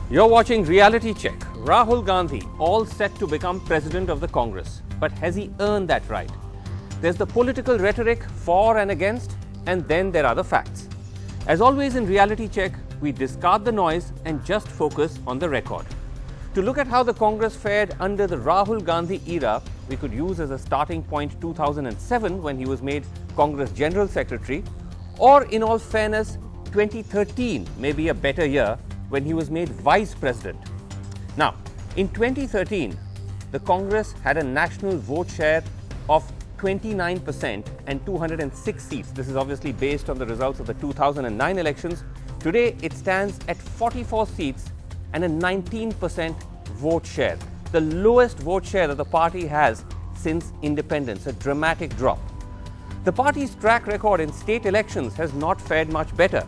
You're watching Reality Check. Rahul Gandhi, all set to become president of the Congress. But has he earned that right? There's the political rhetoric for and against, and then there are the facts. As always in Reality Check, we discard the noise and just focus on the record. To look at how the Congress fared under the Rahul Gandhi era, we could use as a starting point 2007 when he was made Congress General Secretary, or in all fairness, 2013 may be a better year when he was made Vice President. Now, in 2013, the Congress had a national vote share of 29% and 206 seats. This is obviously based on the results of the 2009 elections. Today, it stands at 44 seats and a 19% vote share, the lowest vote share that the party has since independence, a dramatic drop. The party's track record in state elections has not fared much better.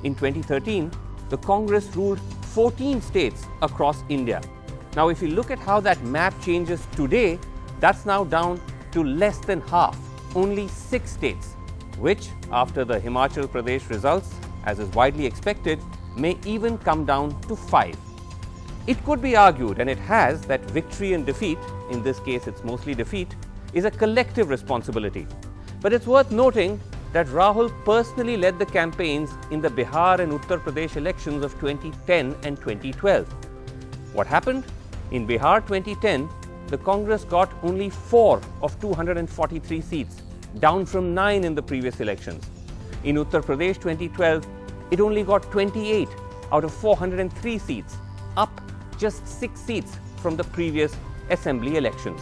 In 2013, the Congress ruled 14 states across India. Now, if you look at how that map changes today, that's now down to less than half, only 6 states, which, after the Himachal Pradesh results, as is widely expected, may even come down to 5. It could be argued, and it has, that victory and defeat, in this case it's mostly defeat, is a collective responsibility. But it's worth noting that Rahul personally led the campaigns in the Bihar and Uttar Pradesh elections of 2010 and 2012. What happened? In Bihar 2010, the Congress got only 4 of 243 seats, down from 9 in the previous elections. In Uttar Pradesh 2012, it only got 28 out of 403 seats, up just 6 seats from the previous assembly elections.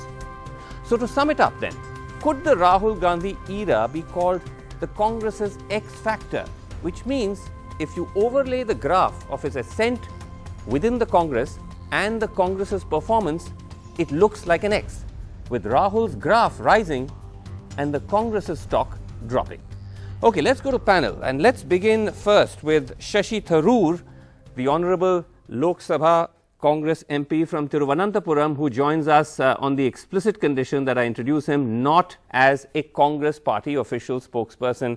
So to sum it up then, could the Rahul Gandhi era be called the Congress's X factor, which means if you overlay the graph of his ascent within the Congress and the Congress's performance, it looks like an X, with Rahul's graph rising and the Congress's stock dropping. Okay, let's go to panel, and let's begin first with Shashi Tharoor, the Honorable Lok Sabha Congress MP from Thiruvananthapuram, who joins us on the explicit condition that I introduce him not as a Congress party official spokesperson,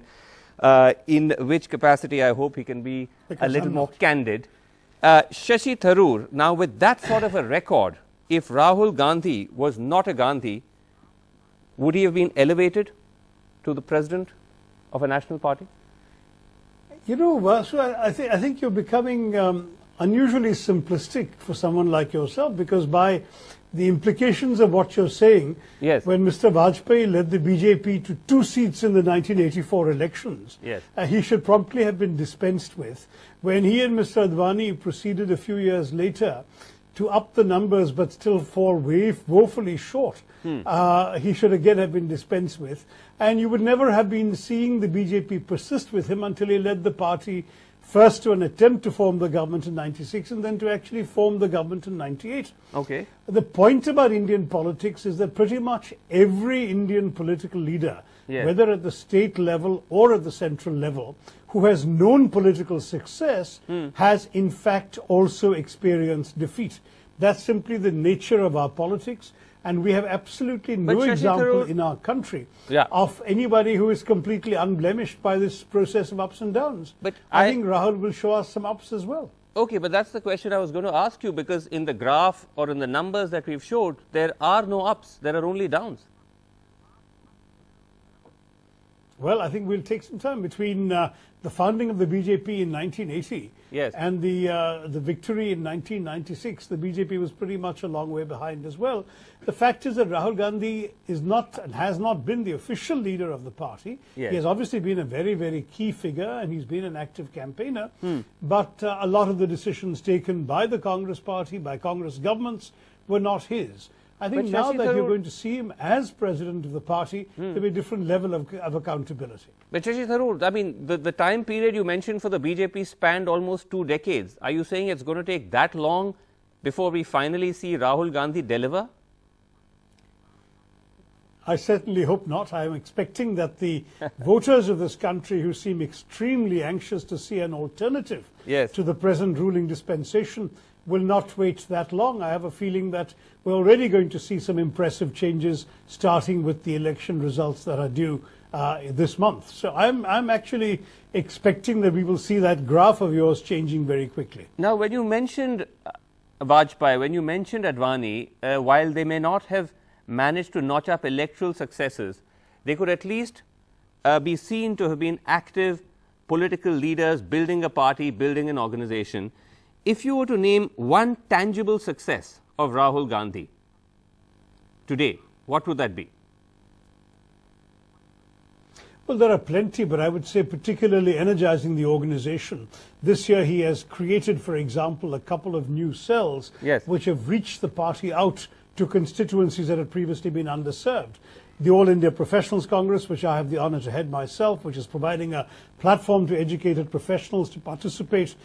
in which capacity I hope he can be a little more candid. Shashi Tharoor, now with that sort of a record, if Rahul Gandhi was not a Gandhi, would he have been elevated to the president of a national party? You know, Vasu, I think you're becoming unusually simplistic for someone like yourself, because by the implications of what you're saying, yes, when Mr. Vajpayee led the BJP to 2 seats in the 1984 elections, yes, he should promptly have been dispensed with. When he and Mr. Advani proceeded a few years later to up the numbers but still fall woefully short, he should again have been dispensed with. And you would never have been seeing the BJP persist with him until he led the party first to an attempt to form the government in 96 and then to actually form the government in 98. Okay. The point about Indian politics is that pretty much every Indian political leader, yes, whether at the state level or at the central level, who has known political success, has in fact also experienced defeat. That's simply the nature of our politics. And we have absolutely no example in our country of anybody who is completely unblemished by this process of ups and downs. But I think Rahul will show us some ups as well. Okay, but that's the question I was going to ask you, because in the graph or in the numbers that we've showed, there are no ups, there are only downs. Well, I think we'll take some time between the founding of the BJP in 1980 yes, and the victory in 1996. The BJP was pretty much a long way behind as well. The fact is that Rahul Gandhi is not and has not been the official leader of the party. Yes. He has obviously been a very, very key figure, and he's been an active campaigner. But a lot of the decisions taken by the Congress party, by Congress governments, were not his. I think now that you're going to see him as president of the party, there'll be a different level of accountability. But Shashi Tharoor, I mean, the time period you mentioned for the BJP spanned almost 2 decades. Are you saying it's going to take that long before we finally see Rahul Gandhi deliver? I certainly hope not. I am expecting that the voters of this country, who seem extremely anxious to see an alternative to the present ruling dispensation, will not wait that long. I have a feeling that we're already going to see some impressive changes, starting with the election results that are due this month. So I'm actually expecting that we will see that graph of yours changing very quickly. Now, when you mentioned Vajpayee, when you mentioned Advani, while they may not have managed to notch up electoral successes, they could at least be seen to have been active political leaders building a party, building an organization. If you were to name one tangible success of Rahul Gandhi today, what would that be? Well, there are plenty, but I would say particularly energizing the organization. This year he has created, for example, a couple of new cells which have reached the party out to constituencies that had previously been underserved. The All India Professionals Congress, which I have the honor to head myself, which is providing a platform to educated professionals to participate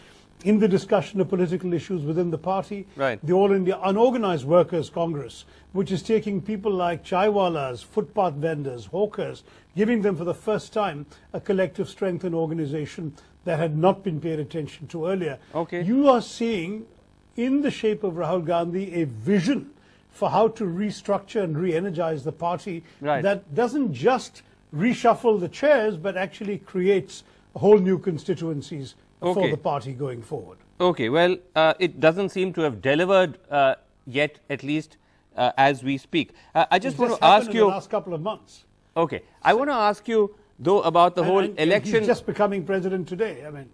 in the discussion of political issues within the party. The All India Unorganized Workers Congress, which is taking people like chaiwalas, footpath vendors, hawkers, giving them for the first time a collective strength and organization that had not been paid attention to earlier. You are seeing, in the shape of Rahul Gandhi, a vision for how to restructure and re-energize the party that doesn't just reshuffle the chairs, but actually creates whole new constituencies for the party going forward. Well, it doesn't seem to have delivered yet, at least as we speak. I just want to ask you, in the last couple of months. I want to ask you, though, about the whole election. He's just becoming president today. I mean,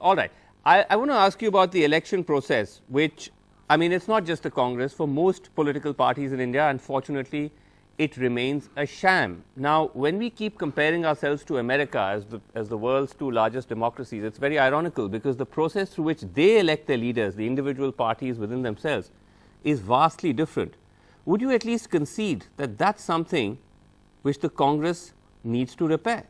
all right. I want to ask you about the election process, which, I mean, it's not just a Congress. For most political parties in India, unfortunately, it remains a sham. Now, when we keep comparing ourselves to America as the world's two largest democracies, it's very ironical because the process through which they elect their leaders, the individual parties within themselves, is vastly different. Would you at least concede that that's something which the Congress needs to repair?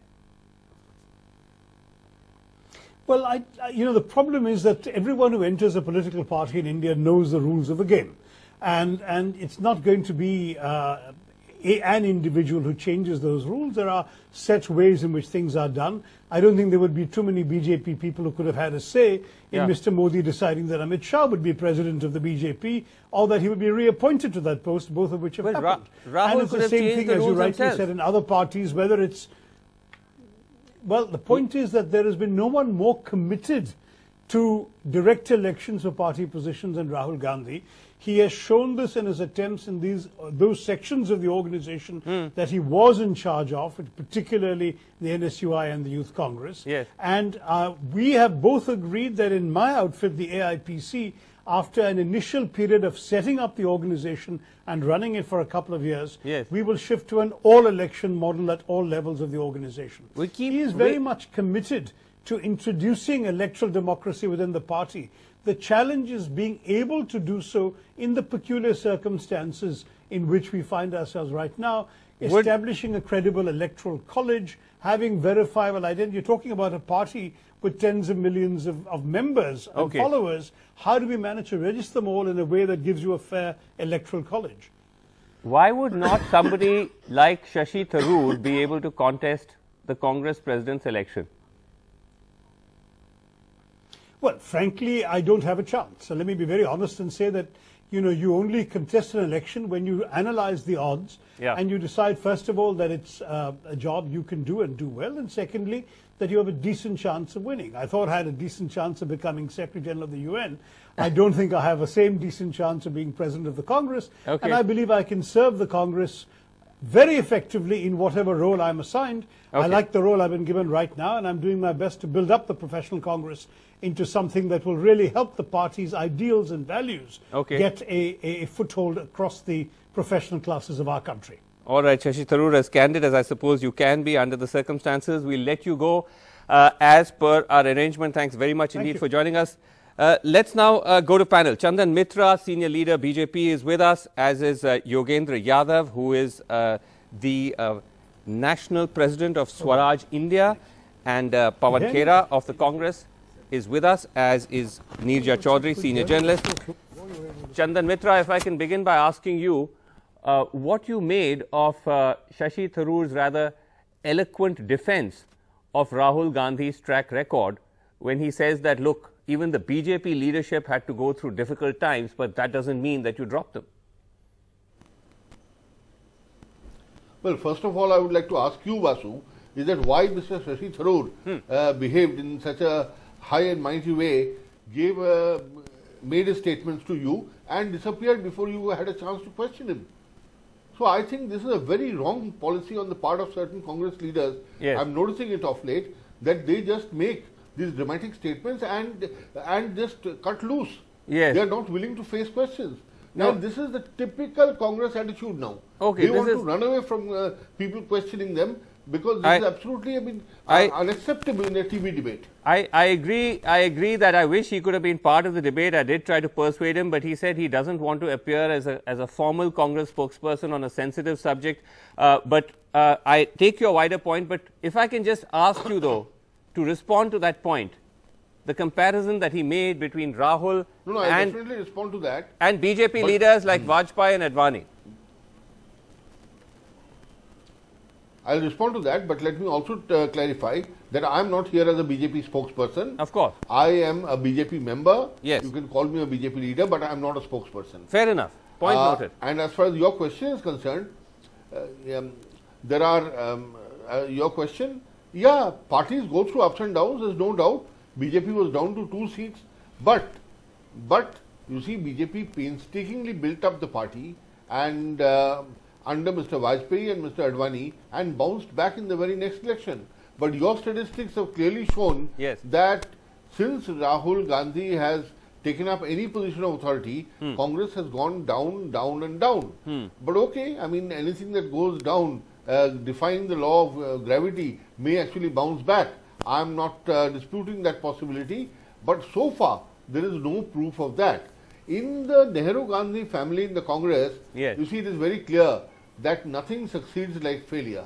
Well, you know, the problem is that everyone who enters a political party in India knows the rules of the game. And it's not going to be an individual who changes those rules. There are set ways in which things are done. I don't think there would be too many BJP people who could have had a say in Mr. Modi deciding that Amit Shah would be president of the BJP or that he would be reappointed to that post, both of which have happened. Rahul and it's the same thing, as you rightly said, in other parties, whether it's... Well, the point is that there has been no one more committed to direct elections for party positions than Rahul Gandhi. He has shown this in his attempts in those sections of the organization that he was in charge of, particularly the NSUI and the Youth Congress. And we have both agreed that in my outfit, the AIPC, after an initial period of setting up the organization and running it for a couple of years, we will shift to an all-election model at all levels of the organization. He is very much committed to introducing electoral democracy within the party. The challenge is being able to do so in the peculiar circumstances in which we find ourselves right now, establishing a credible electoral college, having verifiable identity. You're talking about a party with tens of millions of members and followers. How do we manage to register them all in a way that gives you a fair electoral college? Why would not somebody like Shashi Tharoor be able to contest the Congress president's election? Well, frankly, I don't have a chance. So let me be very honest and say that, you know, you only contest an election when you analyze the odds and you decide, first of all, that it's a job you can do and do well, and secondly, that you have a decent chance of winning. I thought I had a decent chance of becoming Secretary General of the UN. I don't think I have the same decent chance of being President of the Congress, and I believe I can serve the Congress very effectively in whatever role I'm assigned. I like the role I've been given right now, and I'm doing my best to build up the Professional Congress into something that will really help the party's ideals and values get a foothold across the professional classes of our country. All right, Shashi Tharoor, as candid as I suppose you can be under the circumstances, we'll let you go as per our arrangement. Thanks very much indeed for joining us. Let's now go to panel. Chandan Mitra, senior leader BJP, is with us, as is Yogendra Yadav, who is the national president of Swaraj India, and Pawan Khera of the Congress is with us, as is Neerja Chaudhary, senior journalist. Chandan Mitra, if I can begin by asking you what you made of Shashi Tharoor's rather eloquent defense of Rahul Gandhi's track record when he says that, look, even the BJP leadership had to go through difficult times, but that doesn't mean that you drop them. Well, first of all, I would like to ask you, Vasu, is that why Mr. Shashi Tharoor behaved in such a high and mighty way, made his statements to you and disappeared before you had a chance to question him. So I think this is a very wrong policy on the part of certain Congress leaders. Yes. I'm noticing it of late that they just make these dramatic statements and just cut loose. Yes. They are not willing to face questions. Now, this is the typical Congress attitude now. Okay, they want to run away from people questioning them because this is absolutely, unacceptable in a TV debate. I agree that I wish he could have been part of the debate. I did try to persuade him, but he said he doesn't want to appear as a formal Congress spokesperson on a sensitive subject. But I take your wider point. But if I can just ask you, though, to respond to that point, the comparison that he made between Rahul I definitely respond to that. And BJP leaders like Vajpayee and Advani. I'll respond to that, but let me also clarify that I am not here as a BJP spokesperson. Of course. I am a BJP member. Yes. You can call me a BJP leader, but I am not a spokesperson. Fair enough. Point noted. And as far as your question is concerned, there are, your question, yeah, parties go through ups and downs, there's no doubt. BJP was down to 2 seats, but you see, BJP painstakingly built up the party and under Mr. Vajpayee and Mr. Advani and bounced back in the very next election. But your statistics have clearly shown that since Rahul Gandhi has taken up any position of authority, Congress has gone down, down and down. But okay, I mean, anything that goes down, defying the law of gravity, may actually bounce back. I am not disputing that possibility, but so far there is no proof of that. In the Nehru-Gandhi family in the Congress, you see it is very clear that nothing succeeds like failure.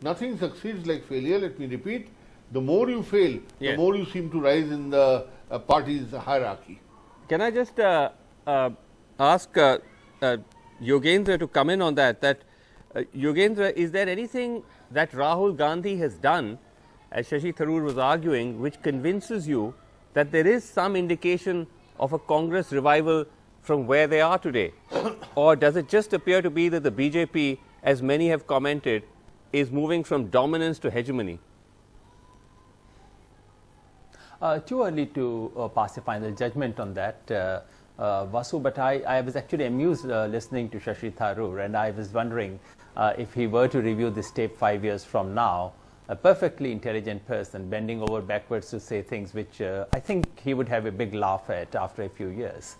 Nothing succeeds like failure. Let me repeat, the more you fail, the more you seem to rise in the party's hierarchy. Can I just ask Yogendra to come in on that? Yogendra, is there anything that Rahul Gandhi has done, as Shashi Tharoor was arguing, which convinces you that there is some indication of a Congress revival from where they are today? Or does it just appear to be that the BJP, as many have commented, is moving from dominance to hegemony? Too early to pass a final judgment on that, Vasu, but I was actually amused listening to Shashi Tharoor, and I was wondering if he were to review this tape 5 years from now, a perfectly intelligent person bending over backwards to say things which I think he would have a big laugh at after a few years.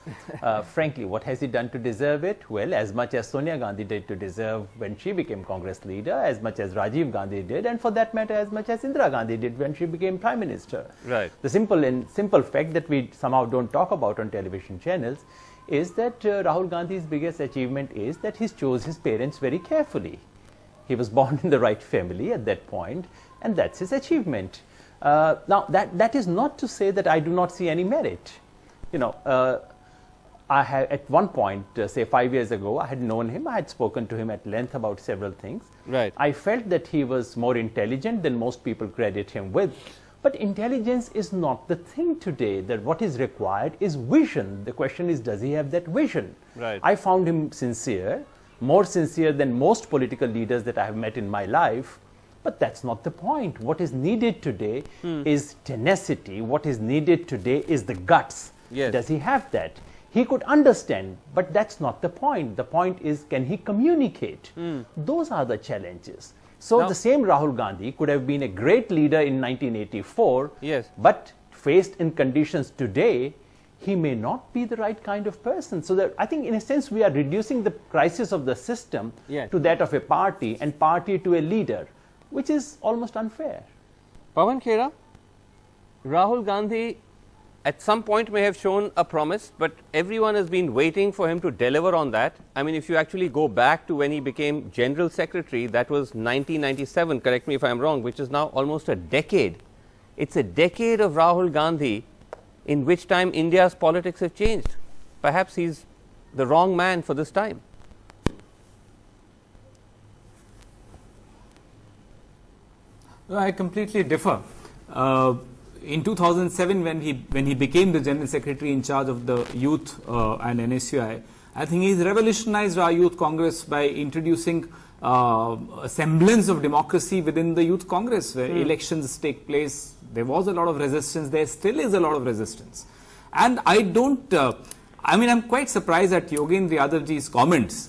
Frankly, what has he done to deserve it? Well, as much as Sonia Gandhi did to deserve when she became Congress leader, as much as Rajiv Gandhi did, and for that matter, as much as Indira Gandhi did when she became Prime Minister. Right. The simple fact that we somehow don't talk about on television channels is that Rahul Gandhi's biggest achievement is that he chose his parents very carefully. He was born in the right family at that point, and that's his achievement. Now, that is not to say that I do not see any merit. You know, I had at one point, say 5 years ago, I had known him. I had spoken to him at length about several things. Right. I felt that he was more intelligent than most people credit him with. But intelligence is not the thing today. That what is required is vision. The question is, does he have that vision? Right. I found him sincere, more sincere than most political leaders that I have met in my life. But that's not the point. What is needed today is tenacity. What is needed today is the guts. Yes. Does he have that? He could understand, but that's not the point. The point is, can he communicate? Those are the challenges. So now, the same Rahul Gandhi could have been a great leader in 1984, yes, but faced in conditions today, he may not be the right kind of person. So that I think in a sense we are reducing the crisis of the system to that of a party and party to a leader, which is almost unfair. Pawan Khera, Rahul Gandhi at some point may have shown a promise, but everyone has been waiting for him to deliver on that. I mean, if you actually go back to when he became General Secretary, that was 1997, correct me if I'm wrong, which is now almost a decade. It's a decade of Rahul Gandhi in which time India's politics have changed. Perhaps he's the wrong man for this time. I completely differ. In 2007, when he became the General Secretary in charge of the youth and NSUI, I think he's revolutionized our youth Congress by introducing a semblance of democracy within the youth Congress, where elections take place. There was a lot of resistance. There still is a lot of resistance. And I don't, I mean, I'm quite surprised at Yogendra Yadavji's comments.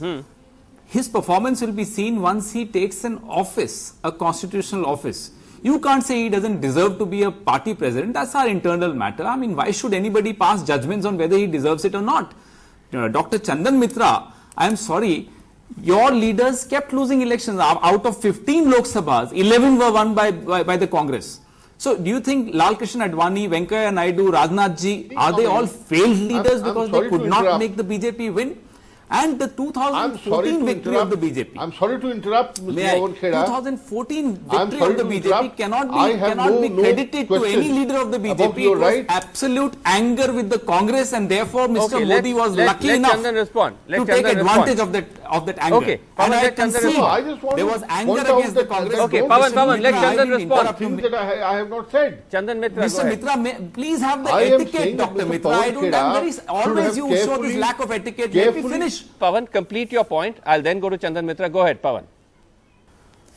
His performance will be seen once he takes an office, a constitutional office. You can't say he doesn't deserve to be a party president. That's our internal matter. I mean, why should anybody pass judgments on whether he deserves it or not? Dr. Chandan Mitra, I'm sorry, your leaders kept losing elections. Out of 15 Lok Sabhas, 11 were won by the Congress. So, do you think Lal Krishna Advani, Venkaiah Naidu, Rajnath ji, are they all failed leaders because they could not make the BJP win? And the 2014 victory of the BJP. I'm sorry to interrupt, Mr. Pawan Kheda. 2014 victory of the BJP cannot be credited to any leader of the BJP. It was absolute anger with the Congress, and therefore Mr. Modi was lucky enough to take advantage of that anger. Okay, and I can see there was anger against the Congress. Okay, Pawan, let Chandan respond. Things that I have not said. Chandan Mitra, Mr. Mitra, please have the etiquette, Dr. Mitra. I don't. Always you show this lack of etiquette. Let me finish. Pawan, complete your point. I'll then go to Chandan Mitra. Go ahead, Pawan.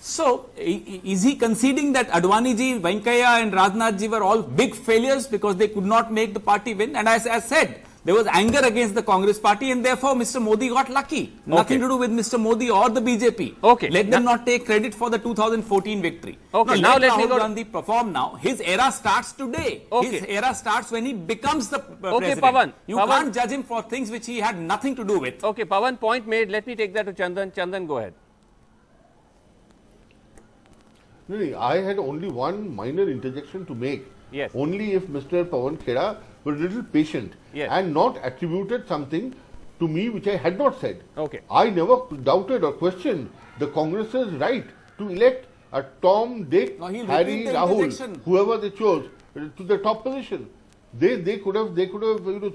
So, is he conceding that Advani ji, Venkaiah and Rajnath ji were all big failures because they could not make the party win? And as I said, there was anger against the Congress party, and therefore Mr. Modi got lucky. Nothing to do with Mr. Modi or the BJP. Okay. Let them not take credit for the 2014 victory. Okay. Now let me go. Rahul Gandhi perform now. His era starts today. Okay. His era starts when he becomes the president. Pawan. You can't judge him for things which he had nothing to do with. Okay, Pawan, point made. Let me take that to Chandan. Chandan, go ahead. No, I had only one minor interjection to make. Yes. Only if Mr. Pawan Kheda were a little patient and not attributed something to me which I had not said. Okay. I never doubted or questioned the Congress's right to elect a Tom, Dick, Harry, Rahul, whoever they chose to the top position. They could have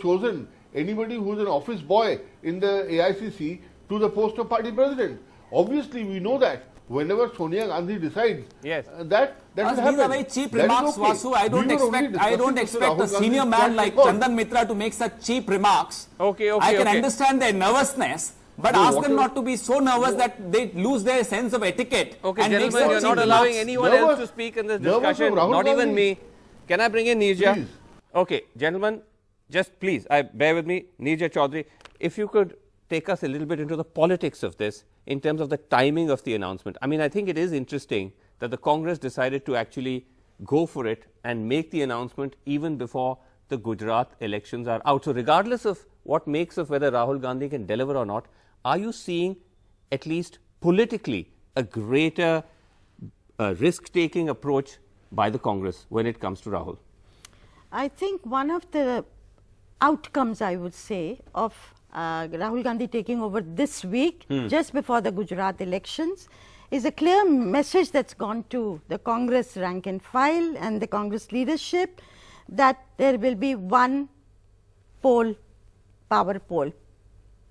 chosen anybody who is an office boy in the AICC to the post of party president. Obviously, we know that whenever Sonia Gandhi decides that will happen. These are very cheap remarks, Vasu. I don't expect a senior man like Chandan Mitra to make such cheap remarks. I can understand their nervousness, but ask them not to be so nervous that they lose their sense of etiquette. Okay, gentlemen, you're not allowing anyone else to speak in this discussion, not even me. Can I bring in Neerja? Please. Okay, gentlemen, just please, bear with me. Neerja Chaudhary, if you could take us a little bit into the politics of this in terms of the timing of the announcement. I mean, I think it is interesting that the Congress decided to actually go for it and make the announcement even before the Gujarat elections are out. So, regardless of what makes of whether Rahul Gandhi can deliver or not, are you seeing at least politically a greater risk-taking approach by the Congress when it comes to Rahul? I think one of the outcomes, I would say, of Rahul Gandhi taking over this week, just before the Gujarat elections, is a clear message that's gone to the Congress rank and file and the Congress leadership that there will be one power pole,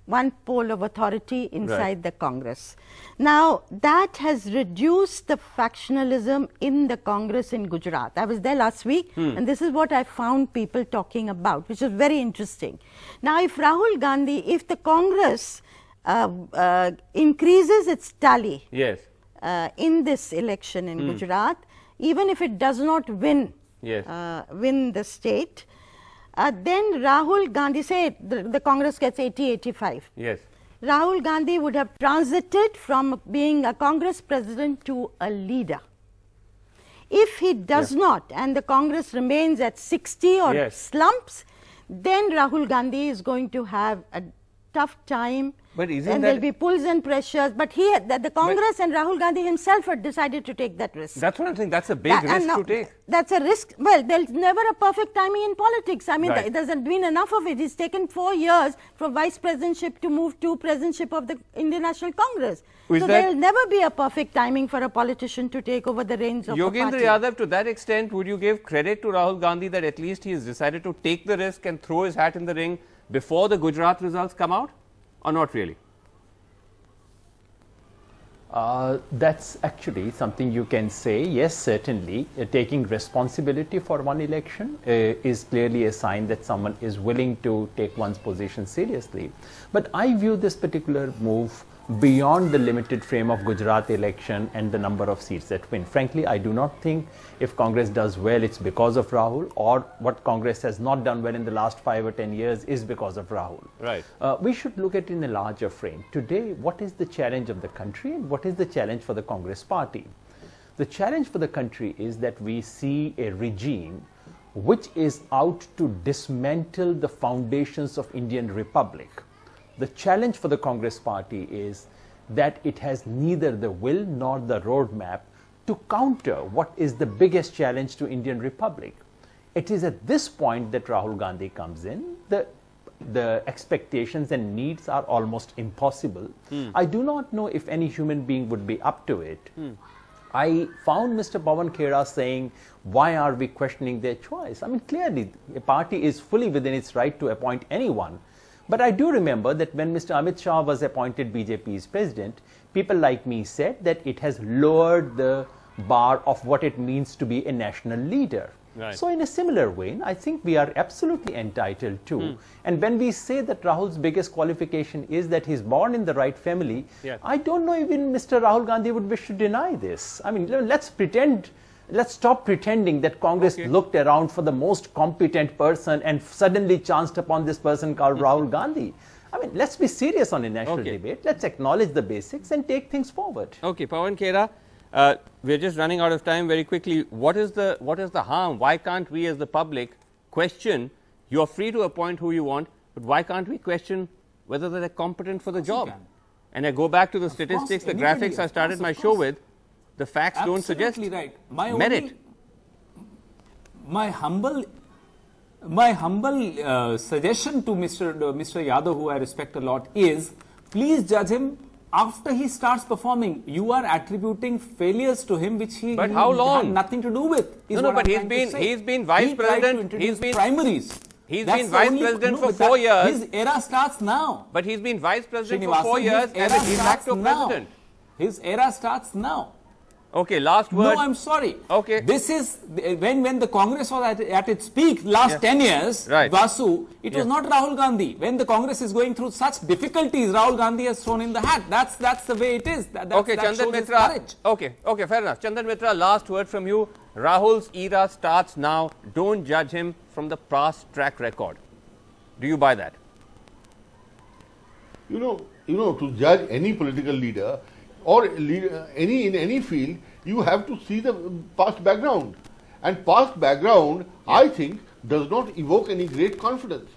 one pole of authority inside the Congress. Now, that has reduced the factionalism in the Congress in Gujarat. I was there last week, and this is what I found people talking about, which is very interesting. Now, if Rahul Gandhi, if the Congress increases its tally in this election in Gujarat, even if it does not win, win the state, then Rahul Gandhi, say the Congress gets 80-85. Yes. Rahul Gandhi would have transited from being a Congress president to a leader. If he does not, and the Congress remains at 60 or slumps, then Rahul Gandhi is going to have a tough time. But isn't and there will be pulls and pressures. But the Congress and Rahul Gandhi himself had decided to take that risk. That's what I'm saying. That's a big risk to take. That's a risk. Well, there's never a perfect timing in politics. I mean, there's been enough of it. It's taken 4 years from vice presidentship to move to presidentship of the Indian National Congress. So there will never be a perfect timing for a politician to take over the reins of a party. Yogendra Yadav, to that extent, would you give credit to Rahul Gandhi that at least he has decided to take the risk and throw his hat in the ring before the Gujarat results come out, or not really? That's actually something you can say. Yes, certainly. Taking responsibility for one election is clearly a sign that someone is willing to take one's position seriously. But I view this particular move beyond the limited frame of Gujarat election and the number of seats that win. Frankly, I do not think if Congress does well, it's because of Rahul, or what Congress has not done well in the last 5 or 10 years is because of Rahul. Right. We should look at it in a larger frame. Today, what is the challenge of the country and what is the challenge for the Congress party? The challenge for the country is that we see a regime which is out to dismantle the foundations of Indian Republic. The challenge for the Congress party is that it has neither the will nor the roadmap to counter what is the biggest challenge to Indian Republic. It is at this point that Rahul Gandhi comes in. The expectations and needs are almost impossible. I do not know if any human being would be up to it. I found Mr. Pawan Khera saying, why are we questioning their choice? I mean, clearly, a party is fully within its right to appoint anyone. But I do remember that when Mr. Amit Shah was appointed BJP's president, people like me said that it has lowered the bar of what it means to be a national leader. Right. So in a similar vein, I think we are absolutely entitled to. And when we say that Rahul's biggest qualification is that he's born in the right family, yes. I don't know even Mr. Rahul Gandhi would wish to deny this. I mean, let's stop pretending that Congress looked around for the most competent person and suddenly chanced upon this person called Rahul Gandhi. I mean, let's be serious on a national debate. Let's acknowledge the basics and take things forward. Okay, Pawan Khera, we're just running out of time very quickly. What is the harm? Why can't we as the public question? You're free to appoint who you want, but why can't we question whether they're competent for the job? And I go back to the statistics, the graphics I started my show with. The facts don't suggest right. merit. My humble suggestion to Mr. Yadav, who I respect a lot, is please judge him after he starts performing. You are attributing failures to him which he But how long? had nothing to do with. No, but he's been vice president. He's been primaries. He's been vice president for 4 years. His era starts now. But he's been vice president for 4 years as a de facto president. His era starts now. Okay, last word. No, I'm sorry. Okay. This is when the Congress was at its peak last 10 years, right. Vasu, it was not Rahul Gandhi. When the Congress is going through such difficulties, Rahul Gandhi has thrown in the hat. That's the way it is. Okay, Chandan Mitra. Okay, fair enough. Chandan Mitra, last word from you. Rahul's era starts now. Don't judge him from the past track record. Do you buy that? You know, to judge any political leader or in any field, you have to see the past background. And past background, I think, does not evoke any great confidence.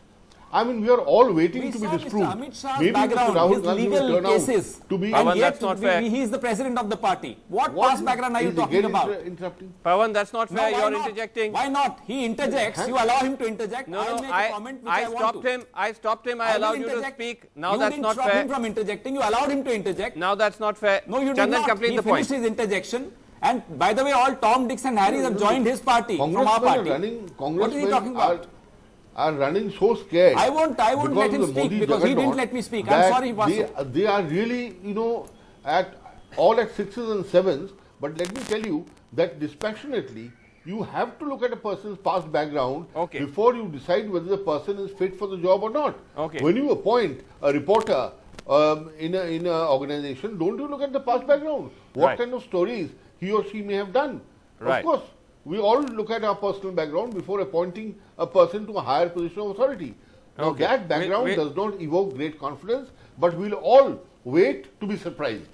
I mean, we are all waiting to be disproved. Mr. Amit Shah's Maybe background, Mr. Rahul his Gandhi will legal turn cases, out to be... Pawan, and yet that's not fair. He is the president of the party. What past background are you talking about? Interrupting? Pawan, that's not fair. No, You're not? interjecting. Why not? He interjects. You allow him to interject. No, I'll no, make a comment which I want to. I stopped him. I allowed you to speak. Now you that's not didn't stop fair. him from interjecting. You allowed him to interject. Now that's not fair. No, you did Chandan, not. complete He the point. finished his interjection. And by the way, all Tom, Dicks and Harrys have joined his party from our party. What is he talking about? Are running so scared. I won't let him speak because he didn't let me speak. I'm sorry, Vasu. They are really, at 6s and 7s. But let me tell you that dispassionately, you have to look at a person's past background before you decide whether the person is fit for the job or not. When you appoint a reporter in an organization, don't you look at the past background? What kind of stories he or she may have done? Of course. We all look at our personal background before appointing a person to a higher position of authority. Now that background does not evoke great confidence, but we'll all wait to be surprised.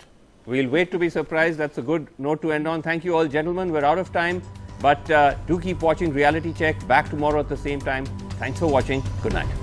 We'll wait to be surprised. That's a good note to end on. Thank you all, gentlemen. We're out of time, but do keep watching Reality Check. Back tomorrow at the same time. Thanks for watching. Good night.